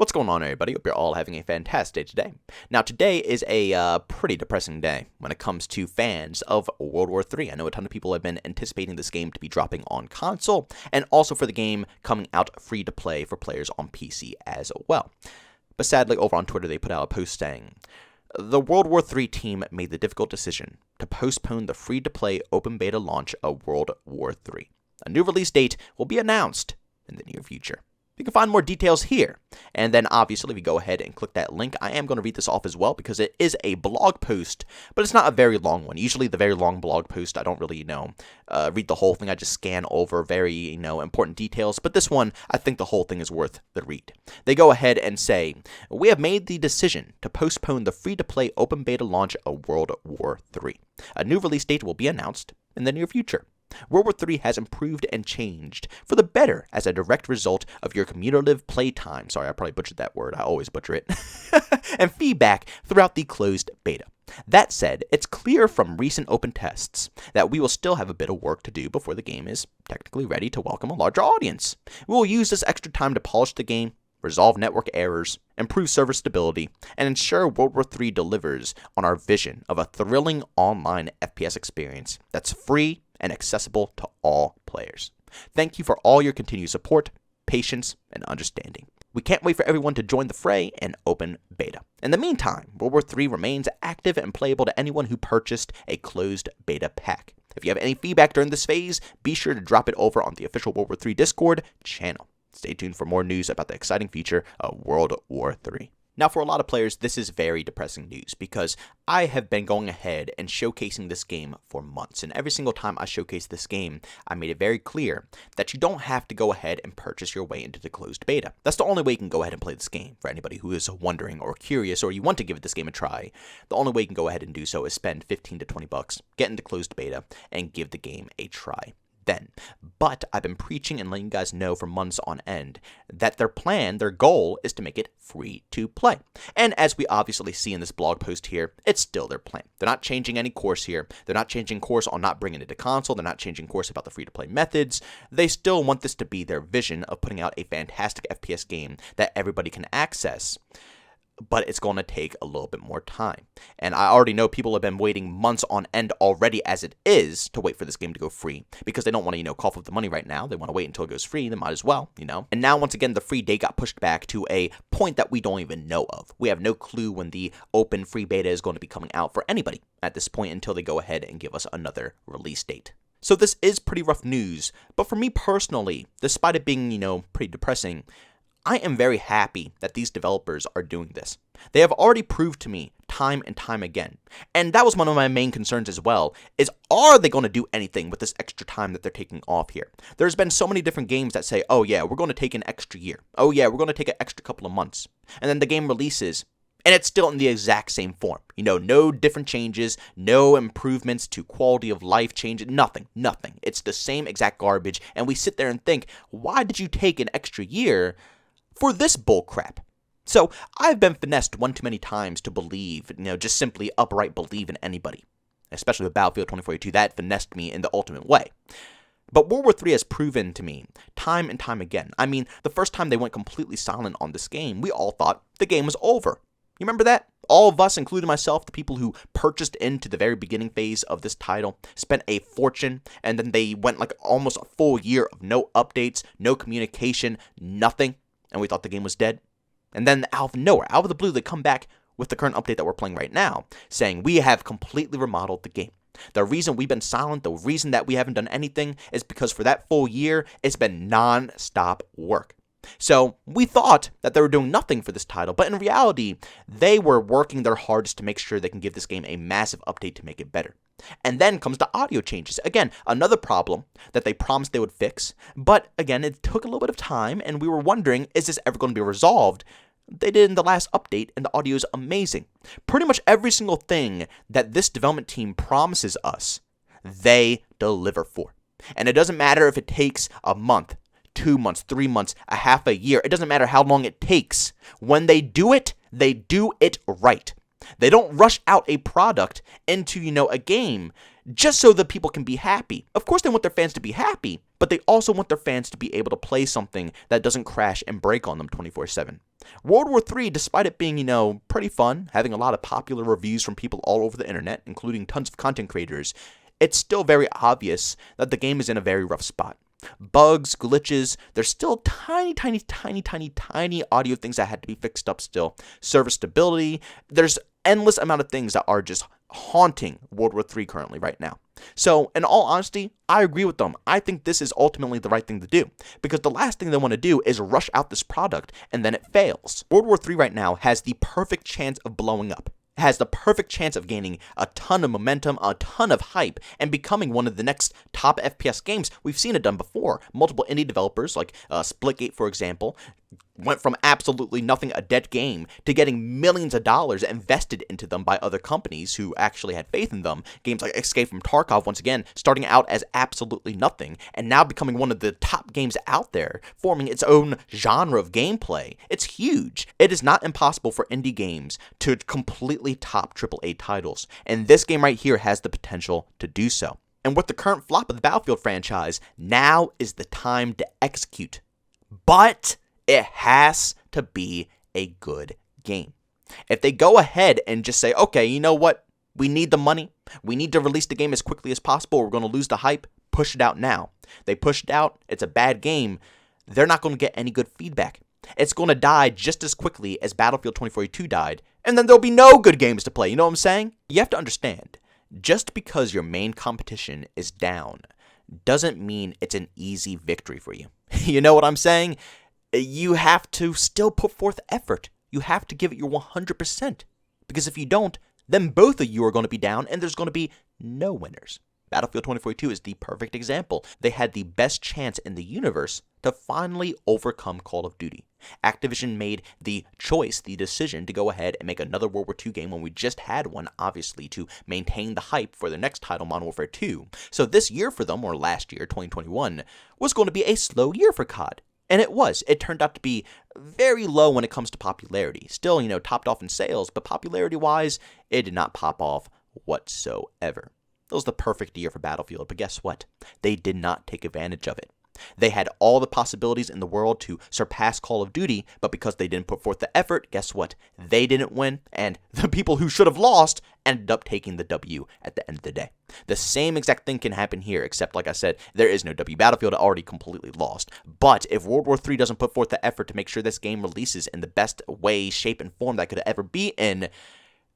What's going on, everybody? Hope you're all having a fantastic day today. Now, today is a pretty depressing day when it comes to fans of World War III. I know a ton of people have been anticipating this game to be dropping on console, and also for the game coming out free to play for players on PC as well. But sadly, over on Twitter, they put out a post saying, "The World War III team made the difficult decision to postpone the free-to-play open beta launch of World War III. A new release date will be announced in the near future." You can find more details here. And then obviously if you go ahead and click that link, I am going to read this off as well because it is a blog post, but it's not a very long one. Usually the very long blog post, I don't really, read the whole thing. I just scan over very, important details. But this one, I think the whole thing is worth the read. They go ahead and say, "We have made the decision to postpone the free-to-play open beta launch of World War III. A new release date will be announced in the near future. World War III has improved and changed for the better as a direct result of your cumulative playtime." Sorry, I probably butchered that word. I always butcher it. "And feedback throughout the closed beta. That said, it's clear from recent open tests that we will still have a bit of work to do before the game is technically ready to welcome a larger audience. We will use this extra time to polish the game, resolve network errors, improve server stability, and ensure World War III delivers on our vision of a thrilling online FPS experience that's free and accessible to all players. Thank you for all your continued support, patience, and understanding. We can't wait for everyone to join the fray and open beta. In the meantime, World War III remains active and playable to anyone who purchased a closed beta pack. If you have any feedback during this phase, be sure to drop it over on the official World War III Discord channel. Stay tuned for more news about the exciting future of World War III." Now, for a lot of players, this is very depressing news because I have been going ahead and showcasing this game for months. And every single time I showcase this game, I made it very clear that you don't have to go ahead and purchase your way into the closed beta. That's the only way you can go ahead and play this game. For anybody who is wondering or curious or you want to give this game a try, the only way you can go ahead and do so is spend 15 to 20 bucks, get into closed beta, and give the game a try then. But I've been preaching and letting you guys know for months on end that their goal is to make it free to play. And as we obviously see in this blog post here, it's still their plan. They're not changing any course here. They're not changing course on not bringing it to console. They're not changing course about the free to play methods. They still want this to be their vision of putting out a fantastic FPS game that everybody can access. But it's going to take a little bit more time. And I already know people have been waiting months on end already as it is to wait for this game to go free because they don't want to, cough up the money right now. They want to wait until it goes free. They might as well, And now, once again, the free date got pushed back to a point that we don't even know of. We have no clue when the open free beta is going to be coming out for anybody at this point until they go ahead and give us another release date. So this is pretty rough news. But for me personally, despite it being, pretty depressing, I am very happy that these developers are doing this. They have already proved to me time and time again. And that was one of my main concerns as well, is are they going to do anything with this extra time that they're taking off here? There's been so many different games that say, oh yeah, we're going to take an extra year. Oh yeah, we're going to take an extra couple of months. And then the game releases, and it's still in the exact same form. No different changes, no improvements to quality of life change, nothing. It's the same exact garbage. And we sit there and think, why did you take an extra year for this bull crap? So I've been finessed one too many times to believe, just simply upright believe in anybody. Especially with Battlefield 2042, that finessed me in the ultimate way. But World War III has proven to me time and time again. I mean, the first time they went completely silent on this game, we all thought the game was over. You remember that? All of us, including myself, the people who purchased into the very beginning phase of this title, spent a fortune, and then they went like almost a full year of no updates, no communication, nothing. And we thought the game was dead. And then out of nowhere, out of the blue, they come back with the current update that we're playing right now, saying we have completely remodeled the game. The reason we've been silent, the reason that we haven't done anything is because for that full year, it's been non-stop work. So we thought that they were doing nothing for this title, but in reality, they were working their hardest to make sure they can give this game a massive update to make it better. And then comes the audio changes. Again, another problem that they promised they would fix. But again, it took a little bit of time, and we were wondering, is this ever going to be resolved? They did in the last update, and the audio is amazing. Pretty much every single thing that this development team promises us, they deliver for. And it doesn't matter if it takes a month, 2 months, 3 months, a half a year. It doesn't matter how long it takes. When they do it right. They don't rush out a product into, a game just so that people can be happy. Of course they want their fans to be happy, but they also want their fans to be able to play something that doesn't crash and break on them 24/7. World War III, despite it being, pretty fun, having a lot of popular reviews from people all over the internet, including tons of content creators, it's still very obvious that the game is in a very rough spot. Bugs, glitches, there's still tiny audio things that had to be fixed up still. Server stability, there's endless amount of things that are just haunting World War III currently right now. So, in all honesty, I agree with them. I think this is ultimately the right thing to do, because the last thing they want to do is rush out this product and then it fails. World War III right now has the perfect chance of blowing up. It has the perfect chance of gaining a ton of momentum, a ton of hype, and becoming one of the next top FPS games. We've seen it done before. Multiple indie developers, like Splitgate, for example, went from absolutely nothing, a dead game, to getting millions of dollars invested into them by other companies who actually had faith in them. Games like Escape from Tarkov, once again, starting out as absolutely nothing, and now becoming one of the top games out there, forming its own genre of gameplay. It's huge. It is not impossible for indie games to completely top AAA titles, and this game right here has the potential to do so. And with the current flop of the Battlefield franchise, now is the time to execute. But it has to be a good game. If they go ahead and just say, okay, you know what? We need the money. We need to release the game as quickly as possible. We're going to lose the hype. Push it out now. They push it out. It's a bad game. They're not going to get any good feedback. It's going to die just as quickly as Battlefield 2042 died. And then there'll be no good games to play. You know what I'm saying? You have to understand, just because your main competition is down doesn't mean it's an easy victory for you. You know what I'm saying? You have to still put forth effort. You have to give it your 100%. Because if you don't, then both of you are going to be down and there's going to be no winners. Battlefield 2042 is the perfect example. They had the best chance in the universe to finally overcome Call of Duty. Activision made the choice, the decision to go ahead and make another World War II game when we just had one, obviously, to maintain the hype for their next title, Modern Warfare 2. So this year for them, or last year, 2021, was going to be a slow year for COD. And it was. It turned out to be very low when it comes to popularity. Still, topped off in sales, but popularity-wise, it did not pop off whatsoever. It was the perfect year for Battlefield, but guess what? They did not take advantage of it. They had all the possibilities in the world to surpass Call of Duty, but because they didn't put forth the effort, guess what? They didn't win, and the people who should have lost ended up taking the W at the end of the day. The same exact thing can happen here, except, like I said, there is no W. Battlefield already completely lost. But if World War III doesn't put forth the effort to make sure this game releases in the best way, shape, and form that could ever be in,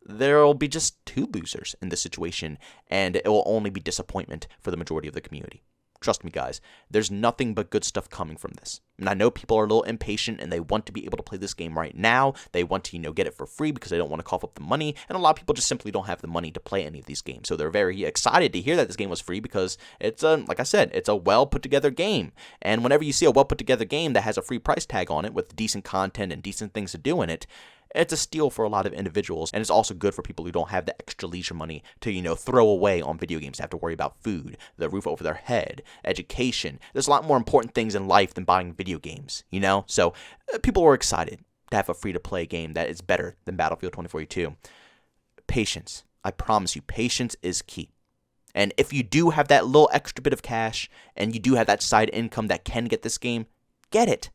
there will be just two losers in this situation, and it will only be disappointment for the majority of the community. Trust me, guys, there's nothing but good stuff coming from this. And I know people are a little impatient and they want to be able to play this game right now. They want to, get it for free because they don't want to cough up the money. And a lot of people just simply don't have the money to play any of these games. So they're very excited to hear that this game was free because it's like I said, it's a well put together game. And whenever you see a well put together game that has a free price tag on it with decent content and decent things to do in it, it's a steal for a lot of individuals, and it's also good for people who don't have the extra leisure money to, throw away on video games. They have to worry about food, the roof over their head, education. There's a lot more important things in life than buying video games, So people were excited to have a free-to-play game that is better than Battlefield 2042. Patience. I promise you, patience is key. And if you do have that little extra bit of cash, and you do have that side income that can get this game, get it.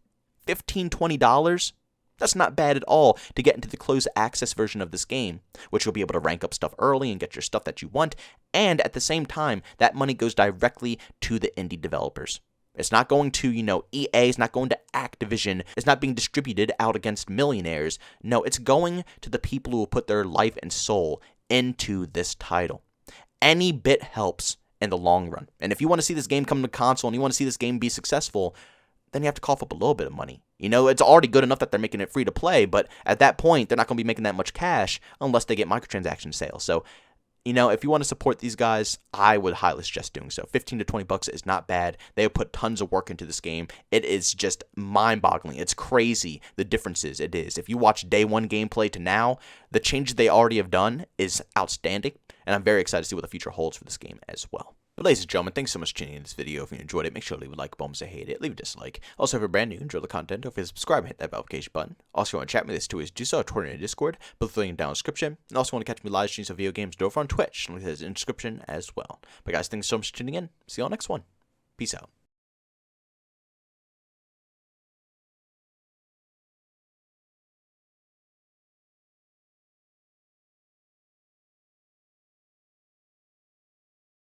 $15, $20? That's not bad at all to get into the closed access version of this game, which you'll be able to rank up stuff early and get your stuff that you want, and at the same time, that money goes directly to the indie developers. It's not going to, EA, it's not going to Activision, it's not being distributed out against millionaires. No, it's going to the people who will put their life and soul into this title. Any bit helps in the long run. And if you want to see this game come to console and you want to see this game be successful, then you have to cough up a little bit of money. It's already good enough that they're making it free to play, but at that point, they're not going to be making that much cash unless they get microtransaction sales. So, if you want to support these guys, I would highly suggest doing so. $15 to $20 is not bad. They have put tons of work into this game. It is just mind-boggling. It's crazy the differences it is. If you watch day one gameplay to now, the changes they already have done is outstanding, and I'm very excited to see what the future holds for this game as well. But ladies and gentlemen, thanks so much for tuning in this video. If you enjoyed it, make sure to leave a like, bonus, hate it, leave a dislike. Also, if you're brand new, enjoy the content, don't forget to subscribe and hit that notification button. Also, if you want to chat with me, there's two ways to do so: Twitter and Discord, both links down in the description. And also, want to catch me live streams of video games over on Twitch, link is in the description as well. But guys, thanks so much for tuning in. See you all next one. Peace out.